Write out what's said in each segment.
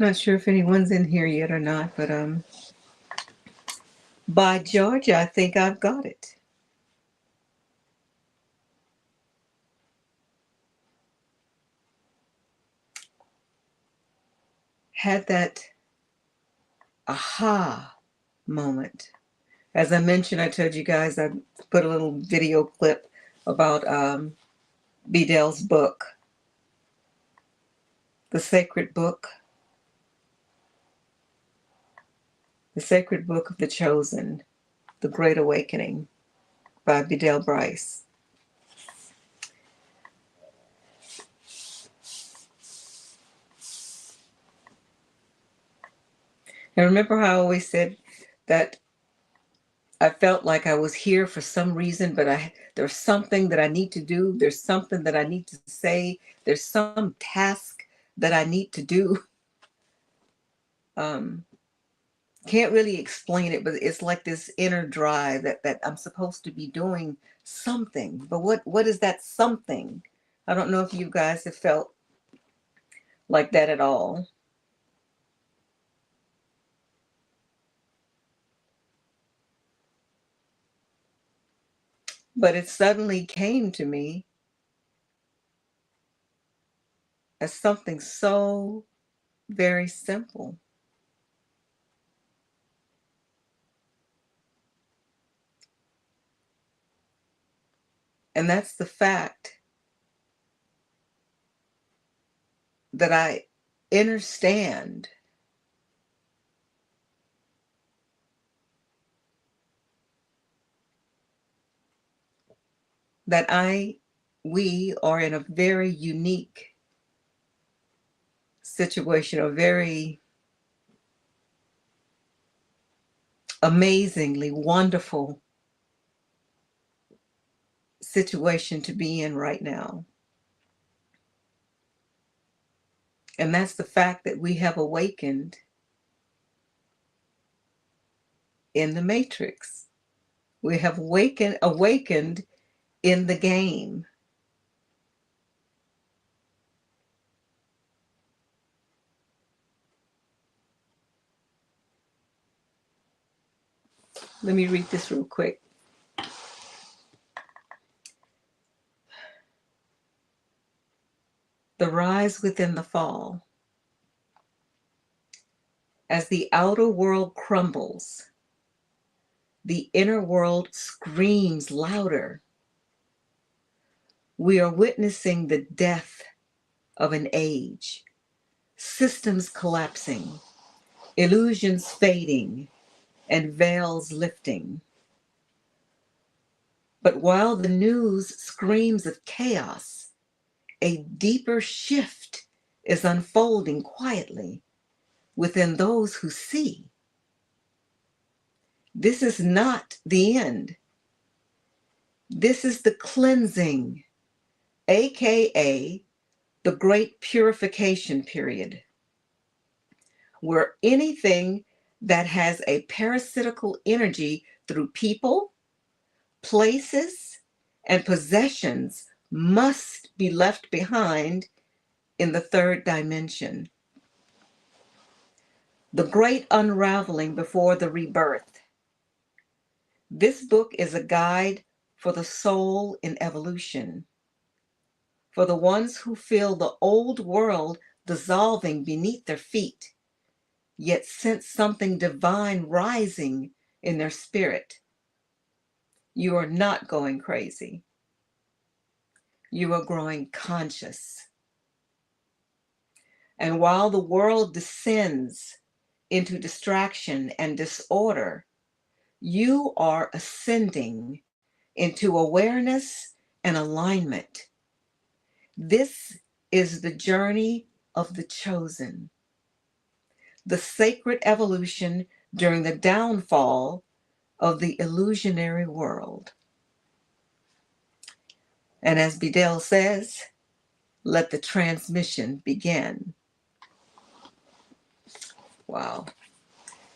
Not sure if anyone's in here yet or not, but by Georgia, I think I've got it. Had that aha moment. As I mentioned, I told you guys I put a little video clip about Bedell's book, The Sacred Book, The Sacred Book of the Chosen, The Great Awakening by Bedell Bryce. And remember how I always said that I felt like I was here for some reason, but there's something that I need to do. There's something that I need to say. There's some task that I need to do. Um, can't really explain it, but it's like this inner drive that I'm supposed to be doing something. But what is that something? I don't know if you guys have felt like that at all. But it suddenly came to me as something so very simple. And that's the fact that I understand that we are in a very unique situation, a very amazingly wonderful situation to be in right now. And that's the fact that we have awakened in the matrix. We have awakened in the game. Let me read this real quick. The rise within the fall. As the outer world crumbles, the inner world screams louder. We are witnessing the death of an age, systems collapsing, illusions fading, and veils lifting. But while the news screams of chaos, a deeper shift is unfolding quietly within those who see. This is not the end. This is the cleansing, aka the great purification period, where anything that has a parasitical energy through people, places, and possessions must be left behind in the third dimension. The Great Unraveling Before the Rebirth. This book is a guide for the soul in evolution, for the ones who feel the old world dissolving beneath their feet, yet sense something divine rising in their spirit. You are not going crazy. You are growing conscious. And while the world descends into distraction and disorder, you are ascending into awareness and alignment. This is the journey of the chosen, the sacred evolution during the downfall of the illusionary world. And as Bedell says, let the transmission begin. Wow.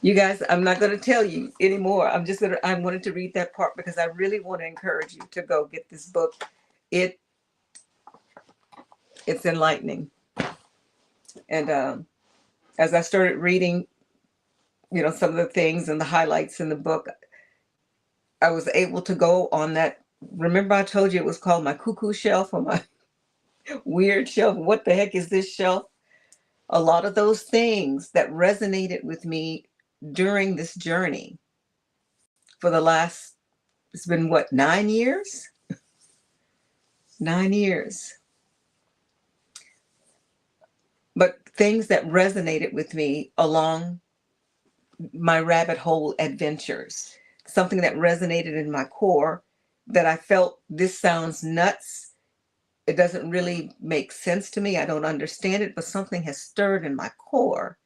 You guys, I'm not going to tell you anymore. I wanted to read that part because I really want to encourage you to go get this book. It's enlightening. And as I started reading, some of the things and the highlights in the book, I was able to go on that. Remember I told you it was called my cuckoo shelf, or my weird shelf? What the heck is this shelf? A lot of those things that resonated with me during this journey for the last, it's been what, 9 years? 9 years. But things that resonated with me along my rabbit hole adventures, something that resonated in my core, that I felt, this sounds nuts. It doesn't really make sense to me. I don't understand it, but something has stirred in my core.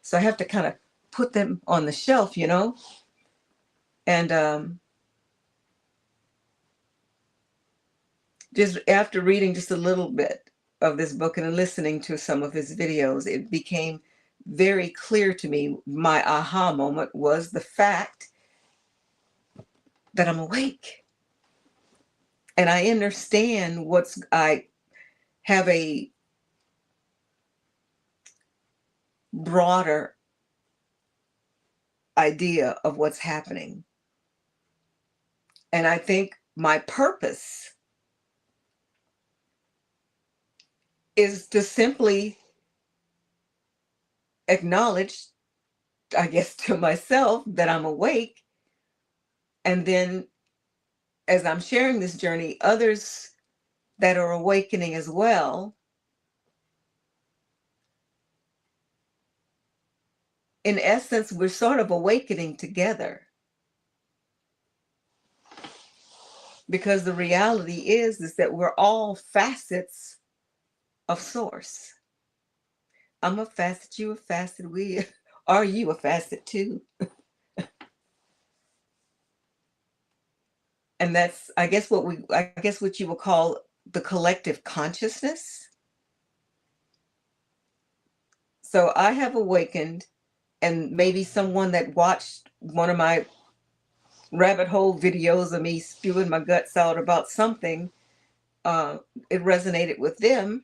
So I have to kind of put them on the shelf, And just after reading just a little bit of this book and listening to some of his videos, it became very clear to me. My aha moment was the fact that I'm awake. And I understand I have a broader idea of what's happening. And I think my purpose is to simply acknowledge, I guess, to myself that I'm awake. And then as I'm sharing this journey, others that are awakening as well, in essence, we're sort of awakening together. Because the reality is that we're all facets of source. I'm a facet, you a facet, are you a facet too? And that's, I guess what you would call the collective consciousness. So I have awakened, and maybe someone that watched one of my rabbit hole videos of me spewing my guts out about something, it resonated with them,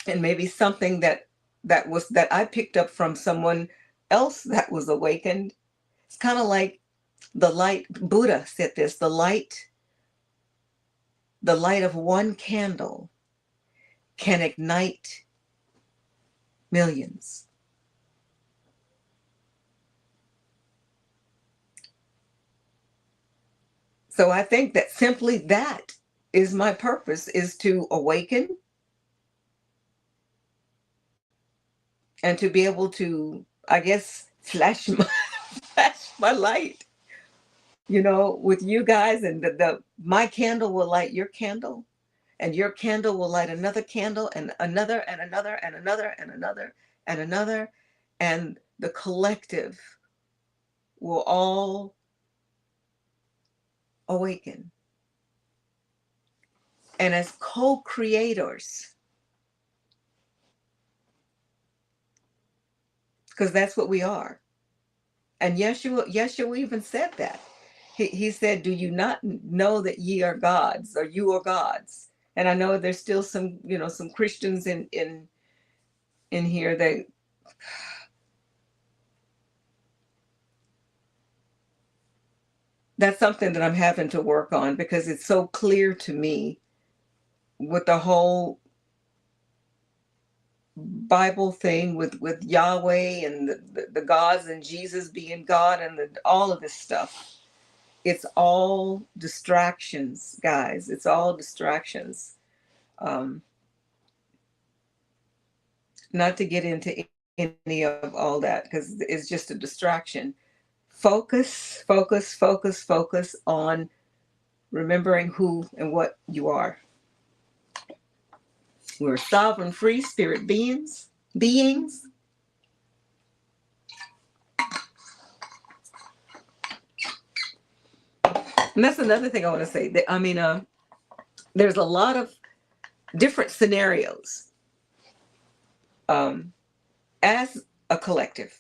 and maybe something that I picked up from someone else that was awakened. It's kind of like the light. Buddha said this: the light of one candle can ignite millions. So I think that simply that is my purpose, is to awaken and to be able to, I guess, flash my light, with you guys, and my candle will light your candle, and your candle will light another candle, and another, and another, and another, and another, and another, and the collective will all awaken. And as co-creators, because that's what we are. And Yeshua even said that. He said, "Do you not know that ye are gods, or you are gods?" And I know there's still some, some Christians in here that that's something that I'm having to work on, because it's so clear to me with the whole Bible thing, with Yahweh and the gods and Jesus being God, and all of this stuff. It's all distractions, guys. It's all distractions. Not to get into any of all that because it's just a distraction. Focus, focus, focus, focus on remembering who and what you are. We're sovereign, free spirit beings. Beings. And that's another thing I want to say. There's a lot of different scenarios as a collective.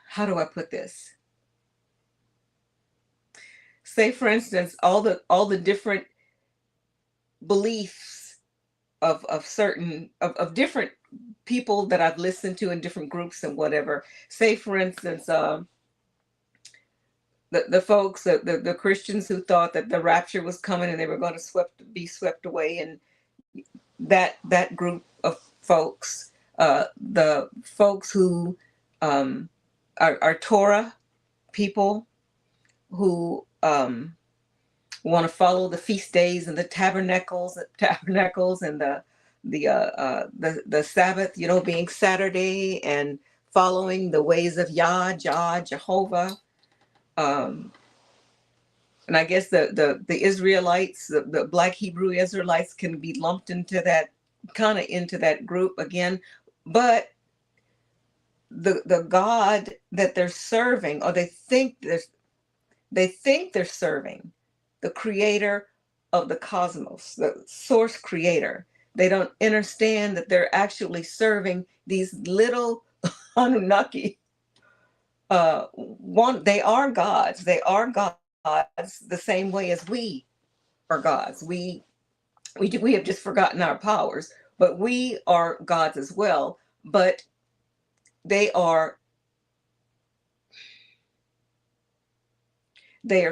How do I put this? Say, for instance, all the different beliefs of certain of different people that I've listened to in different groups and whatever. Say, for instance, the folks, the Christians who thought that the rapture was coming and they were going to be swept away, and that group of folks, the folks who are Torah people who want to follow the feast days and the tabernacles and the Sabbath, being Saturday, and following the ways of Jehovah. And I guess the Israelites, the Black Hebrew Israelites, can be lumped into that group again. But the God that they're serving, or they think they're serving, the creator of the cosmos, the source creator. They don't understand that they're actually serving these little Anunnaki. They are gods. They are gods the same way as we are gods. We have just forgotten our powers, but we are gods as well. But they are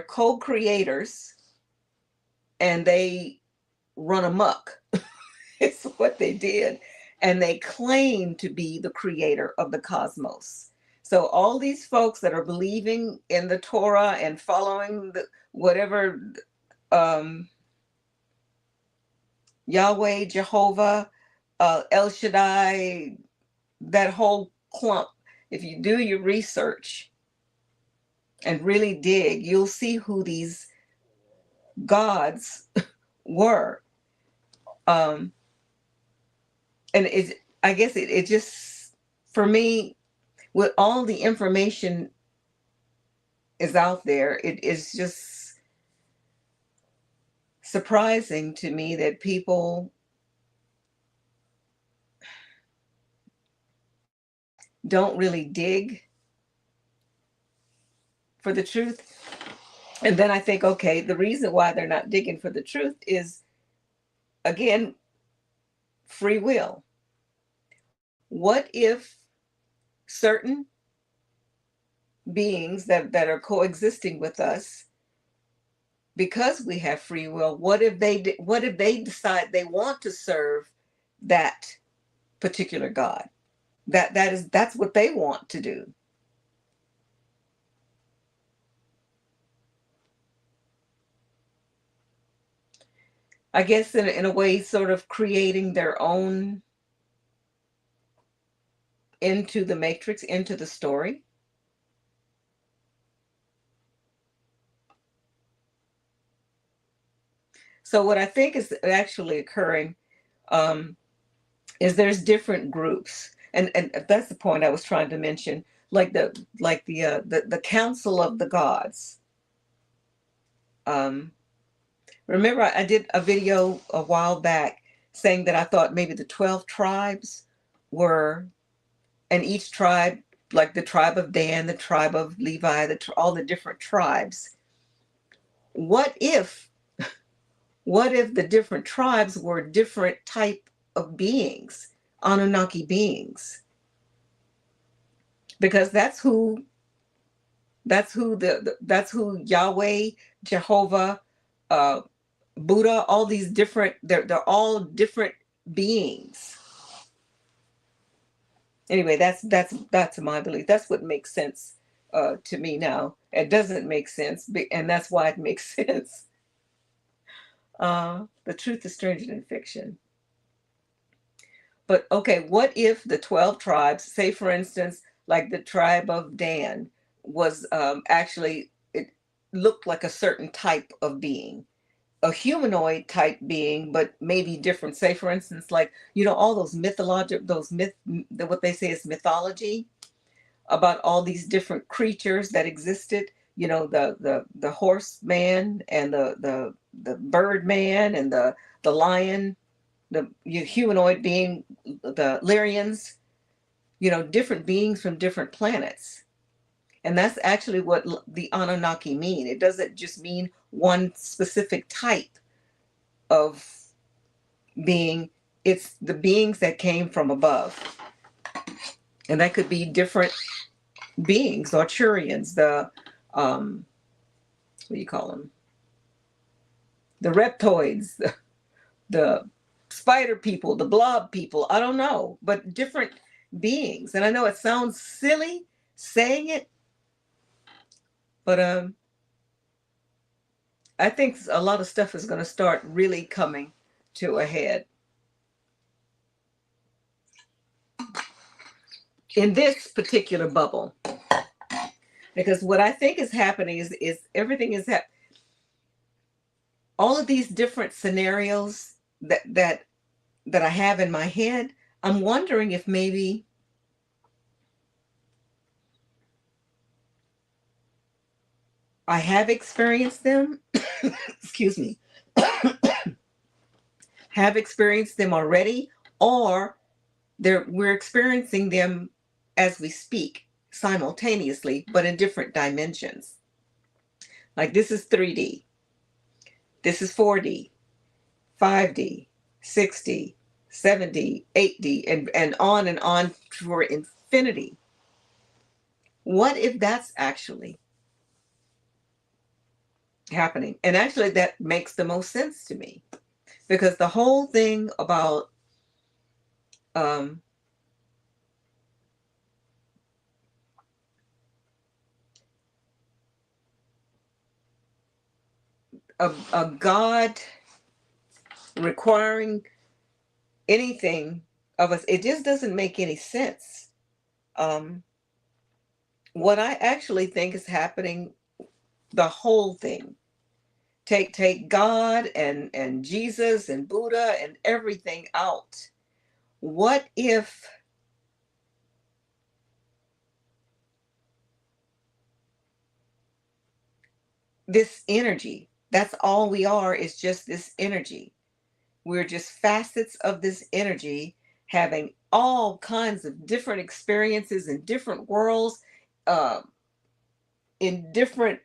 co-creators, and they run amok. It's what they did. And they claim to be the creator of the cosmos. So all these folks that are believing in the Torah and following whatever Yahweh, Jehovah, El Shaddai, that whole clump, if you do your research and really dig, you'll see who these gods were. And I guess it just, for me, with all the information is out there, it is just surprising to me that people don't really dig for the truth. And then I think, okay, the reason why they're not digging for the truth is, again, free will. What if certain beings that are coexisting with us, because we have free will, what if they decide they want to serve that particular God? That's what they want to do. I guess in a way, sort of creating their own into the matrix, into the story. So what I think is actually occurring is there's different groups, and that's the point I was trying to mention, like the Council of the Gods. Remember, I did a video a while back saying that I thought maybe the 12 tribes were, and each tribe, like the tribe of Dan, the tribe of Levi, all the different tribes. What if the different tribes were different type of beings, Anunnaki beings? Because that's who Yahweh, Jehovah, Buddha, all these different, they're all different beings. Anyway, that's my belief. That's what makes sense to me now. It doesn't make sense, and that's why it makes sense. The truth is stranger than fiction. But okay, what if the 12 tribes, say for instance, like the tribe of Dan, was actually, it looked like a certain type of being, a humanoid type being, but maybe different. Say for instance, like, all those mythologic, what they say is mythology about all these different creatures that existed. The horseman and the bird man and the lion, the humanoid being, the Lyrians, different beings from different planets. And that's actually what the Anunnaki mean. It doesn't just mean one specific type of being, it's the beings that came from above. And that could be different beings, Arturians, the, what do you call them? The reptoids, the spider people, the blob people, I don't know, but different beings. And I know it sounds silly saying it, but I think a lot of stuff is going to start really coming to a head in this particular bubble. Because what I think is happening is everything is all of these different scenarios that I have in my head. I'm wondering if maybe I have experienced them. Excuse me. Have experienced them already, or we're experiencing them as we speak simultaneously, but in different dimensions. Like this is 3D, this is 4D, 5D, 6D, 7D, 8D, and on for infinity. What if that's actually happening? And actually, that makes the most sense to me, because the whole thing about a God requiring anything of us, it just doesn't make any sense. What I actually think is happening, the whole thing, take God and Jesus and Buddha and everything out. What if this energy, that's all we are, is just this energy. We're just facets of this energy, having all kinds of different experiences in different worlds, uh, in different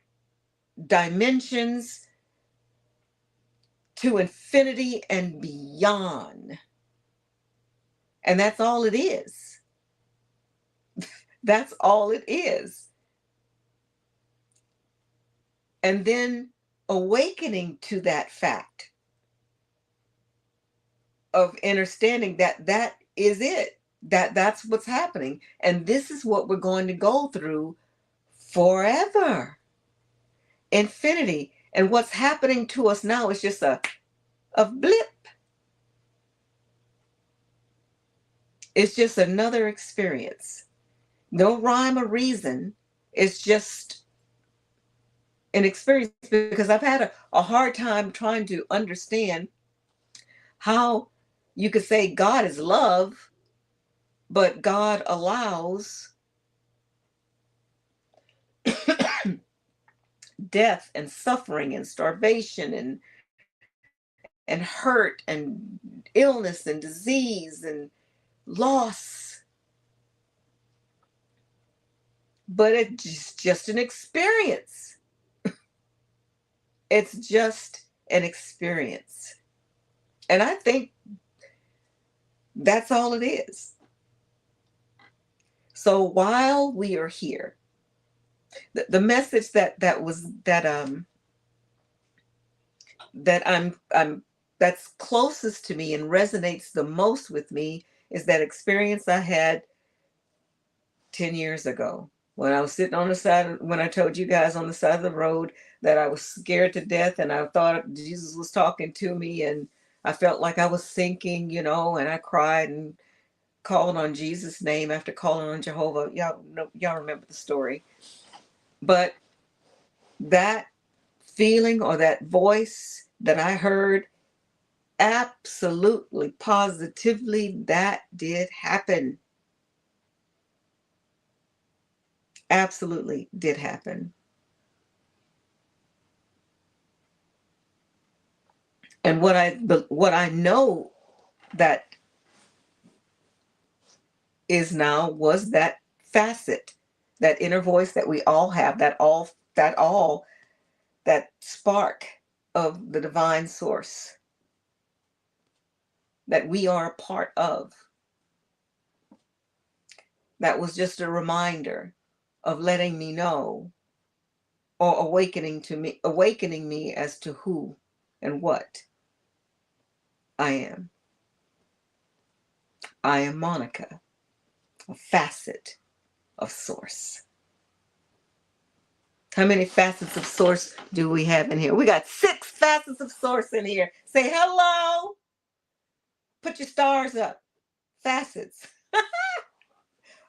dimensions, to infinity and beyond. And that's all it is. That's all it is. And then awakening to that fact of understanding that that is it, that's what's happening, and this is what we're going to go through forever, infinity. And what's happening to us now is just a blip. It's just another experience, no rhyme or reason. It's just an experience, because I've had a hard time trying to understand how you could say God is love, but God allows death and suffering and starvation and hurt and illness and disease and loss. But it's just an experience. It's just an experience. And I think that's all it is. So while we are here, the message that I'm that's closest to me and resonates the most with me is that experience I had 10 years ago. When I was sitting on the when I told you guys on the side of the road that I was scared to death and I thought Jesus was talking to me and I felt like I was sinking, and I cried and called on Jesus' name after calling on Jehovah. Y'all remember the story. But that feeling or that voice that I heard, absolutely, positively, that did happen. Absolutely did happen. And what I know that is now was that facet, that inner voice that we all have, that spark of the divine source that we are a part of. That was just a reminder of letting me know, or awakening me as to who and what I am. I am Monica, a facet of source. How many facets of source do we have in here? We got 6 facets of source in here. Say hello. Put your stars up. Facets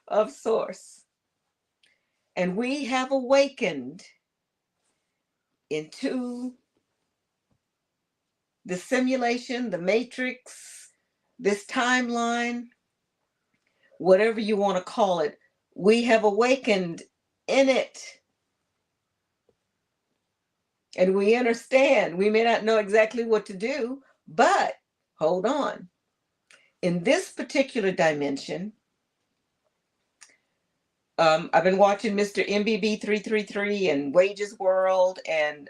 of source. And we have awakened into the simulation, the matrix, this timeline, whatever you want to call it. We have awakened in it. And we understand. We may not know exactly what to do, but hold on. In this particular dimension, I've been watching Mr. MBB 333 and Wages World and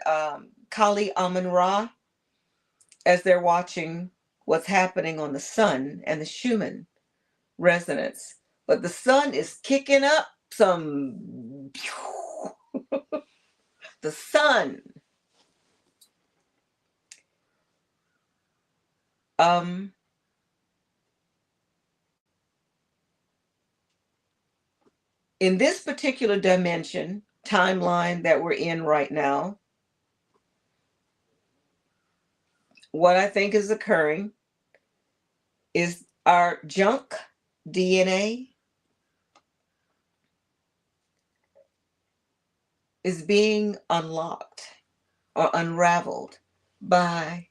Kali Amun-Ra as they're watching what's happening on the sun and the Schumann resonance. But the sun is kicking up some the sun. In this particular dimension, timeline that we're in right now, what I think is occurring is our junk DNA is being unlocked or unraveled by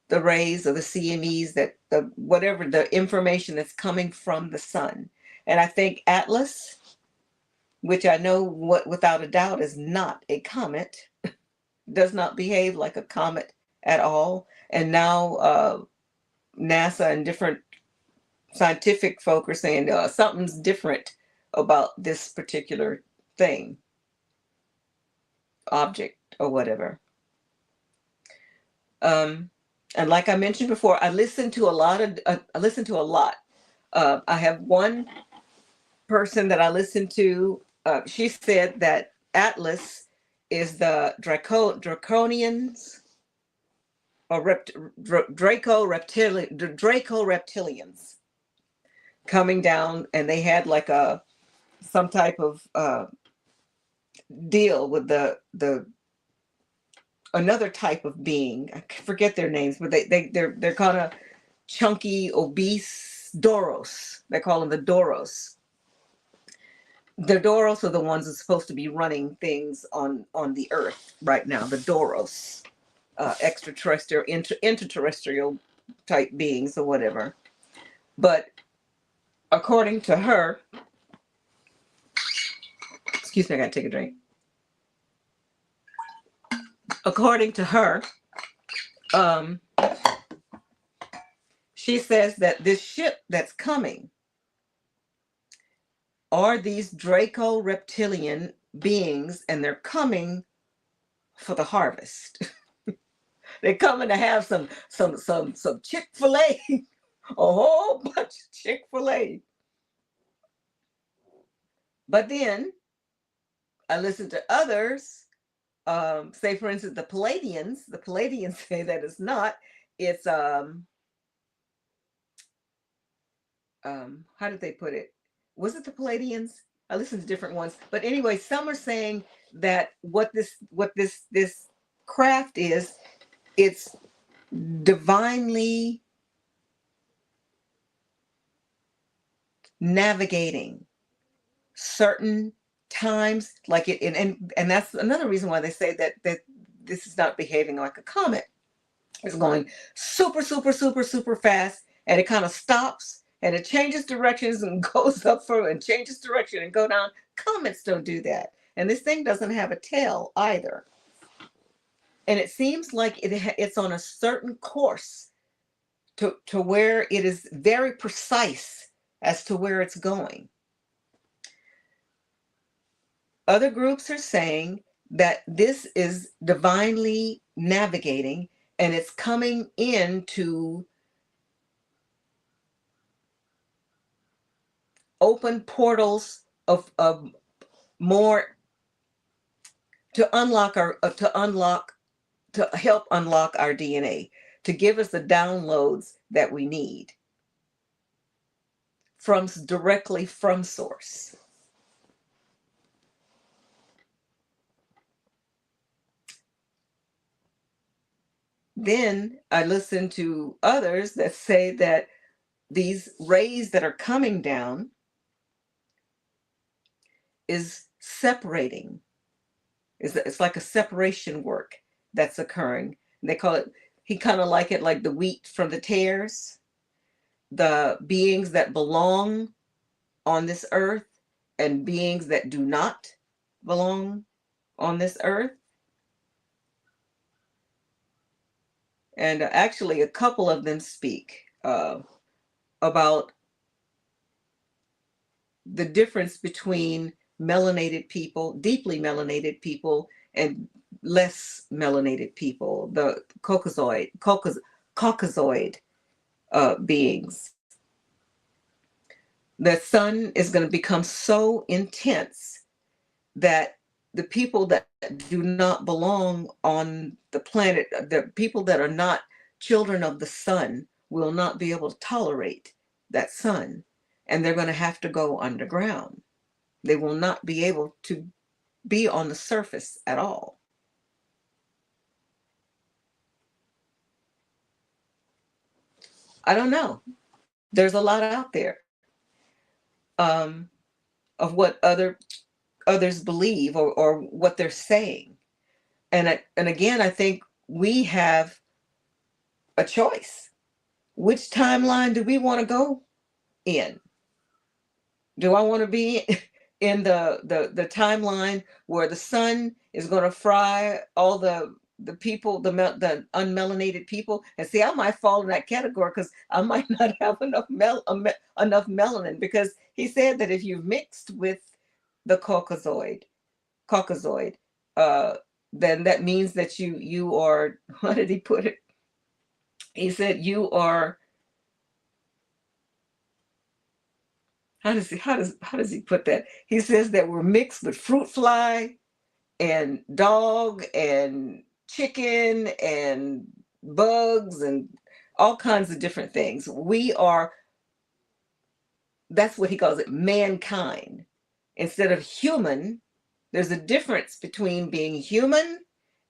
the rays or the CMEs, whatever the information that's coming from the sun. And I think Atlas, which I know without a doubt is not a comet, does not behave like a comet at all. And now NASA and different scientific folk are saying something's different about this particular thing, object, or whatever. And like I mentioned before, I listen to a lot. I have one person that I listen to. She said that Atlas is the Draconians or Draco reptilians coming down, and they had like some type of deal with the another type of being. I forget their names, but they're kind of chunky, obese Doros. They call them the Doros. The Doros are the ones that's supposed to be running things on the earth right now. The Doros, extraterrestrial, interterrestrial type beings or whatever. But according to her, excuse me, I gotta take a drink. According to her, she says that this ship that's coming are these Draco reptilian beings, and they're coming for the harvest. They're coming to have some Chick-fil-A, a whole bunch of Chick-fil-A. But then I listen to others, say for instance, the Palladians say that it's not. It's how did they put it? was it the Palladians? I listened to different ones, but anyway, some are saying that what this craft is, it's divinely navigating certain times, like it, and that's another reason why they say that this is not behaving like a comet. It's going super, super, super, super fast, and it kind of stops and it changes directions and goes up for and changes direction and go down. Comets don't do that, and this thing doesn't have a tail either. And it seems like it's on a certain course to where it is very precise as to where it's going. Other groups are saying that this is divinely navigating and it's coming in to open portals of more, to unlock our to help unlock our DNA, to give us the downloads that we need from directly from source. Then I listen to others that say that these rays that are coming down is separating. It's like a separation work that's occurring. They call it, he kind of like it like the wheat from the tares, the beings that belong on this earth and beings that do not belong on this earth. And actually, a couple of them speak about the difference between melanated people, deeply melanated people, and less melanated people, the Caucasoid beings. The sun is going to become so intense that the people that do not belong on the planet, the people that are not children of the sun, will not be able to tolerate that sun. And they're going to have to go underground. They will not be able to be on the surface at all. I don't know. There's a lot out there um, of what others believe, or what they're saying. And again, I think we have a choice. Which timeline do we want to go in? Do I want to be in the timeline where the sun is going to fry all the people, the unmelanated people? And see, I might fall in that category because I might not have enough melanin, because he said that if you mixed with the Caucasoid, uh, then that means that you are, what did he put it? He said you are, how does he put that? He says that we're mixed with fruit fly and dog and chicken and bugs and all kinds of different things. We are, that's what he calls it, mankind. Instead of human, there's a difference between being human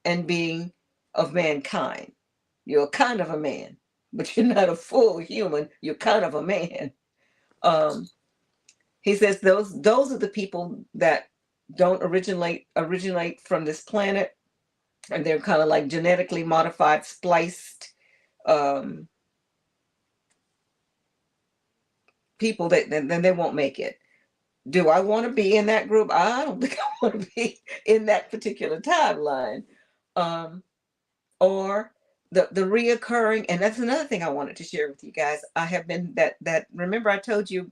and being of mankind. You're kind of a man, but you're not a full human. You're kind of a man. Um, he says those are the people that don't originate from this planet, and they're kind of like genetically modified, spliced um, people that then they won't make it. Do I want to be in that group? I don't think I want to be in that particular timeline. Um, or the reoccurring, and that's another thing I wanted to share with you guys. I have been that remember I told you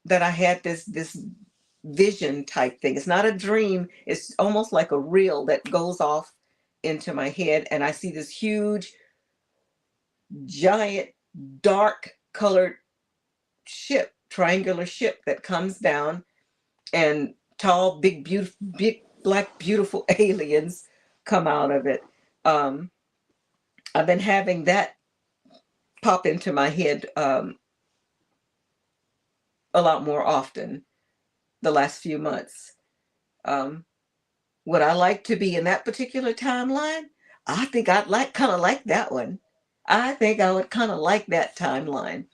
that I had this vision type thing. It's not a dream, it's almost like a reel that goes off into my head, and I see this huge, giant, dark colored ship, triangular ship that comes down, and tall, big, beautiful, big, black, beautiful aliens come out of it. Um, I've been having that pop into my head a lot more often. the last few months. Um, would I like to be in that particular timeline? I think I'd kind of like that one. I think I would kind of like that timeline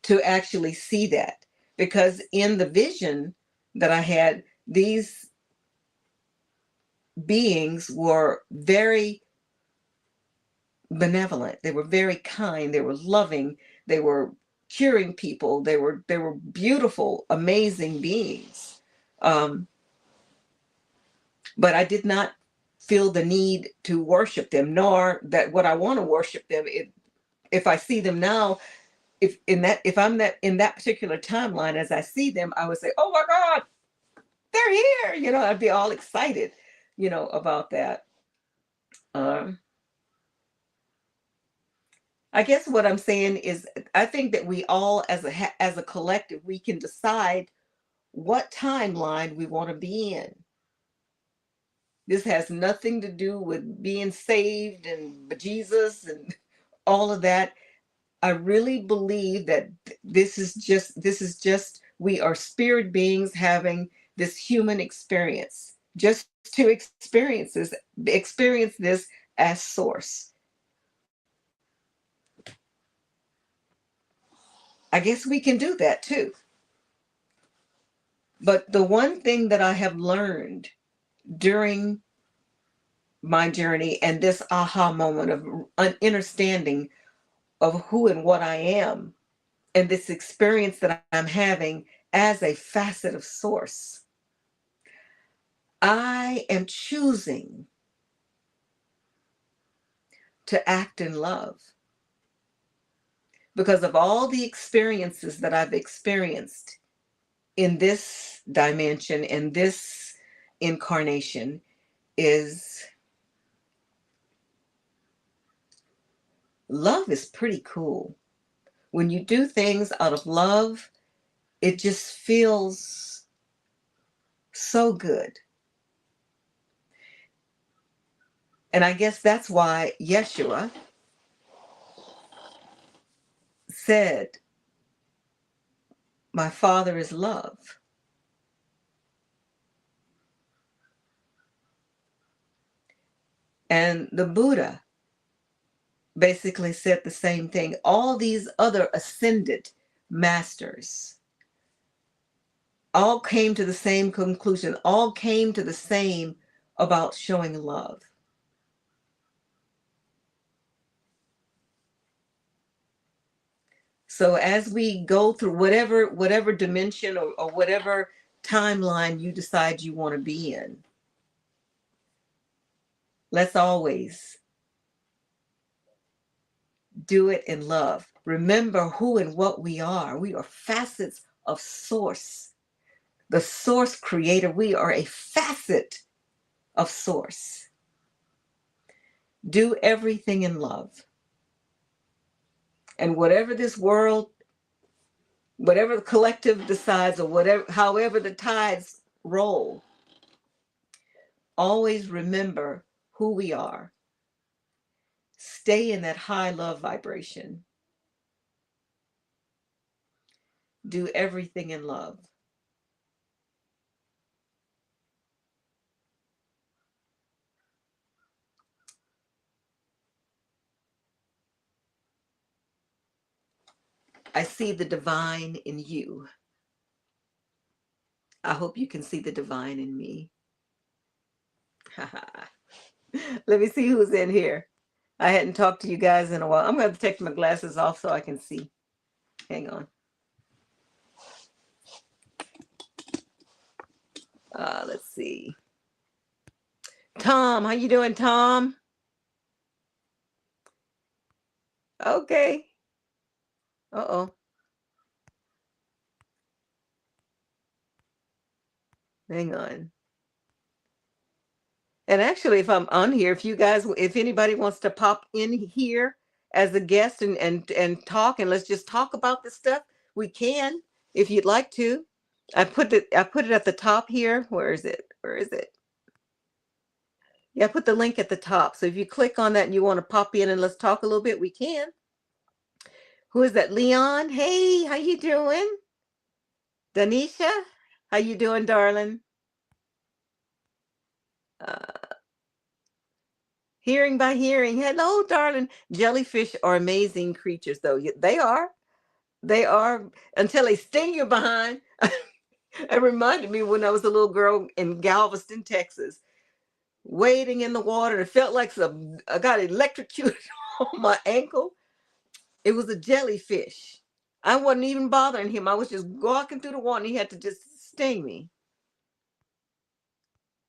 to actually see that, because in the vision that I had, these beings were very benevolent. They were very kind. They were loving. They were curing people. They were beautiful, amazing beings. Um, but I did not feel the need to worship them, nor that what I want to worship them. If I see them now, if I'm that in that particular timeline, as I see them, I would say, "Oh my God, they're here!" I'd be all excited, about that. Um, I guess what I'm saying is, I think that we all, as a collective, we can decide what timeline we want to be in. This has nothing to do with being saved and Jesus and all of that. I really believe that this is just we are spirit beings having this human experience, just to experience this as source. I guess we can do that too. But the one thing that I have learned during my journey and this aha moment of understanding of who and what I am, and this experience that I'm having as a facet of source, I am choosing to act in love because of all the experiences that I've experienced in this dimension, in this incarnation. Is love is pretty cool. When you do things out of love, it just feels so good. And I guess that's why Yeshua said, "My Father is love." And the Buddha basically said the same thing. All these other ascended masters all came to the same conclusion, all came to the same about showing love. So as we go through whatever dimension or whatever timeline you decide you want to be in, let's always do it in love. Remember who and what we are. We are facets of source. The source creator. We are a facet of source. Do everything in love. And whatever this world, whatever the collective decides, or however the tides roll, always remember who we are. Stay in that high love vibration. Do everything in love. I see the divine in you. I hope you can see the divine in me. Let me see who's in here. I hadn't talked to you guys in a while. I'm going to take my glasses off so I can see. Hang on. Let's see. Tom, how you doing, Tom? Okay. Uh-oh. Hang on. And actually, if I'm on here, if anybody wants to pop in here as a guest and talk, and let's just talk about this stuff, we can, if you'd like to. I put it at the top here. Where is it? Where is it? Yeah, I put the link at the top. So if you click on that and you want to pop in and let's talk a little bit, we can. Who is that? Leon? Hey, how you doing? Danisha? How you doing, darling? Uh, Hearing by hearing. Hello, darling. Jellyfish are amazing creatures, though. They are. They are until they sting you behind. It reminded me when I was a little girl in Galveston, Texas, wading in the water. It felt like I got electrocuted on my ankle. It was a jellyfish. I wasn't even bothering him. I was just walking through the water and he had to just sting me.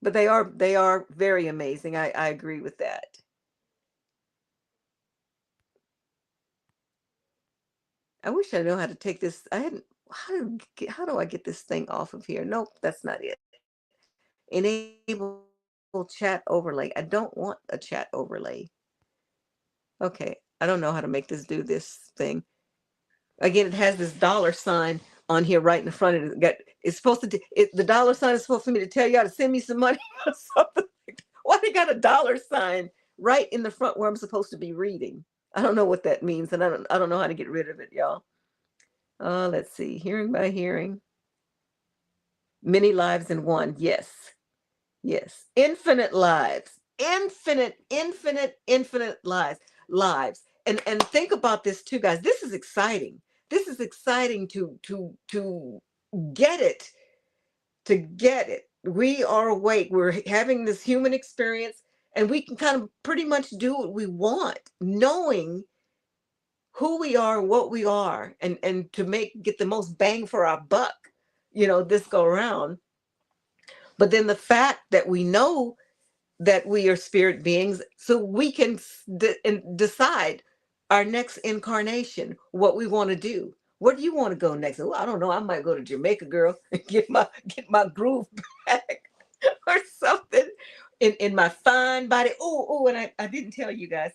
But they are very amazing. I agree with that. I wish I know how to take this. I hadn't how do I get this thing off of here? Nope, that's not it. Enable chat overlay. I don't want a chat overlay. Okay, I don't know how to make this do this thing. Again, it has this dollar sign on here right in the front of it. It's supposed to the dollar sign is supposed for me to tell you how to send me some money or something. Why they got a dollar sign right in the front where I'm supposed to be reading? I don't know what that means, and I don't know how to get rid of it, y'all. Let's see. Hearing by hearing. Many lives in one. Yes. Yes. Infinite lives. Infinite lives. And think about this too, guys. This is exciting. This is exciting to get it. To get it. We are awake. We're having this human experience, and we can kind of pretty much do what we want, knowing who we are, what we are, and to get the most bang for our buck, this go around. But then the fact that we know that we are spirit beings, so we can decide our next incarnation, what we want to do. Where do you want to go next? Oh, I don't know. I might go to Jamaica, girl, and get my groove back or something in my fine body. Oh, and I didn't tell you guys.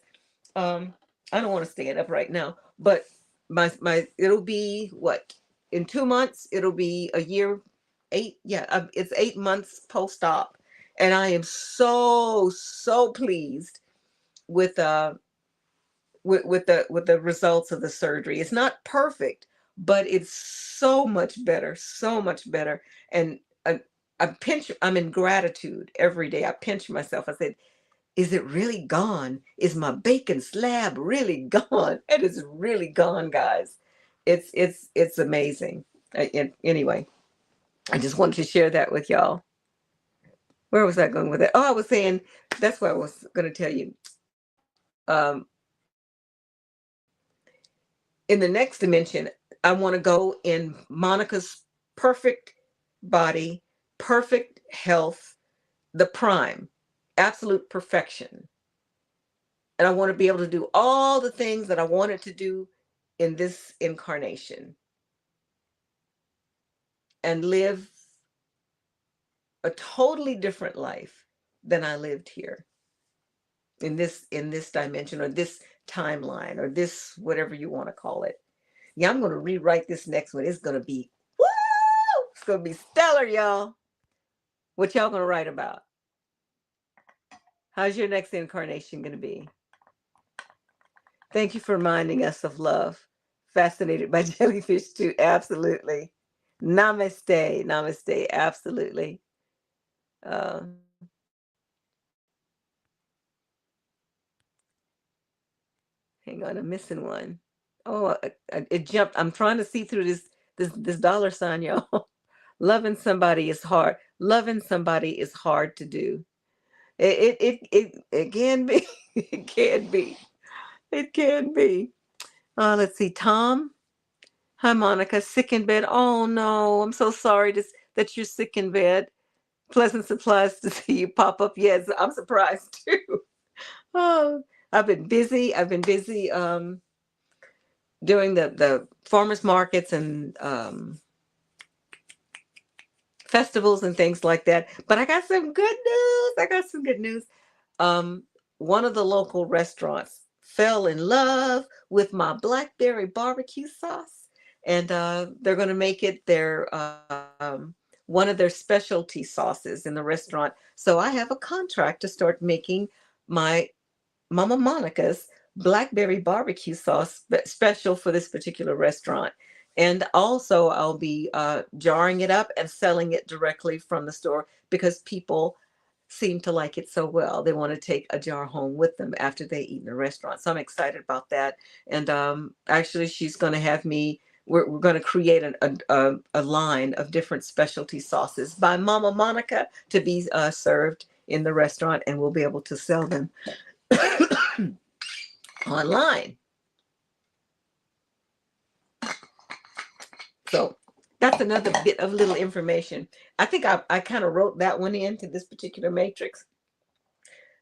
Um, I don't want to stand up right now, but my it'll be what, in 2 months it'll be a year, it's 8 months post-op, and I am so pleased with with the results of the surgery. It's not perfect, but it's so much better. And I'm in gratitude every day. I pinch myself. I said, is it really gone? Is my bacon slab really gone? It is really gone, guys. It's amazing. Anyway, I just wanted to share that with y'all. Where was I going with it? Oh, I was saying that's what I was going to tell you. Um, in the next dimension, I want to go in Monica's perfect body, perfect health, the prime, absolute perfection. And I want to be able to do all the things that I wanted to do in this incarnation and live a totally different life than I lived here in this dimension, or this timeline, or this whatever you want to call it. Yeah, I'm going to rewrite this next one. It's going to be woo! It's going to be stellar, y'all. What y'all going to write about? How's your next incarnation going to be? Thank you for reminding us of love. Fascinated by jellyfish too. Absolutely. Namaste. Namaste. Absolutely. Uh, Hang on, I'm missing one. Oh, it jumped. I'm trying to see through this dollar sign, y'all. Loving somebody is hard. Loving somebody is hard to do. It can be. It can be. It can be. Let's see. Tom. Hi, Monica. Sick in bed. Oh no, I'm so sorry that you're sick in bed. Pleasant surprise to see you pop up. Yes, I'm surprised too. Oh, I've been busy. Doing the farmers markets and festivals and things like that. But I got some good news. Um, One of the local restaurants fell in love with my blackberry barbecue sauce, and they're going to make it one of their specialty sauces in the restaurant. So I have a contract to start making my Mama Monica's blackberry barbecue sauce special for this particular restaurant. And also, I'll be jarring it up and selling it directly from the store because people seem to like it so well. They want to take a jar home with them after they eat in a restaurant. So I'm excited about that. And actually, she's going to have me. We're going to create a line of different specialty sauces by Mama Monica to be served in the restaurant, and we'll be able to sell them online. So that's another bit of little information. I think I kind of wrote that one into this particular matrix.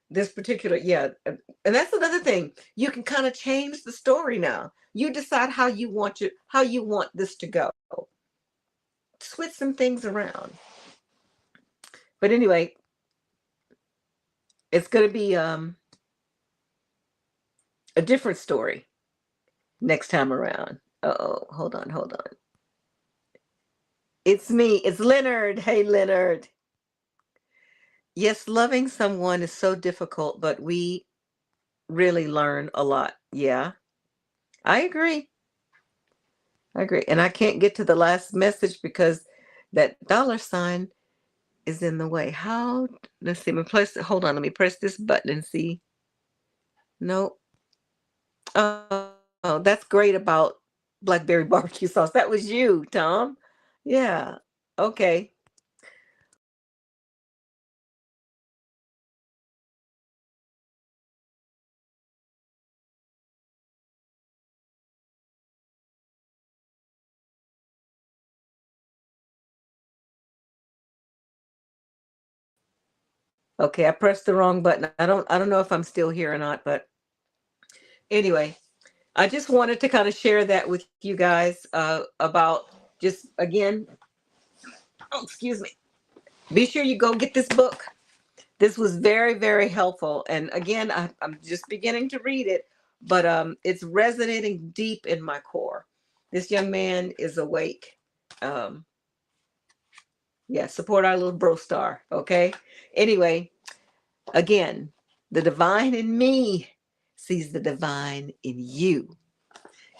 This particular, yeah. And that's another thing. You can kind of change the story now. You decide how you want this to go. Switch some things around. But anyway, it's gonna be a different story next time around. Oh, hold on, hold on. It's me. It's Leonard. Hey, Leonard. Yes, loving someone is so difficult, but we really learn a lot. Yeah, I agree. I agree. And I can't get to the last message because that dollar sign is in the way. How? Let's see. Hold on. Let me press this button and see. No. Oh, that's great about blackberry barbecue sauce. That was you, Tom. Yeah. Okay. Okay. I pressed the wrong button. I don't know if I'm still here or not, but anyway, I just wanted to kind of share that with you guys about just again, oh, excuse me. Be sure you go get this book. This was very, very helpful. And again, I'm just beginning to read it, but it's resonating deep in my core. This young man is awake. Um, yeah, support our little bro star. Okay. Anyway, again, the divine in me sees the divine in you.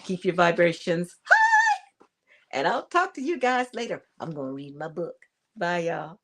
Keep your vibrations high, and I'll talk to you guys later. I'm going to read my book. Bye, y'all.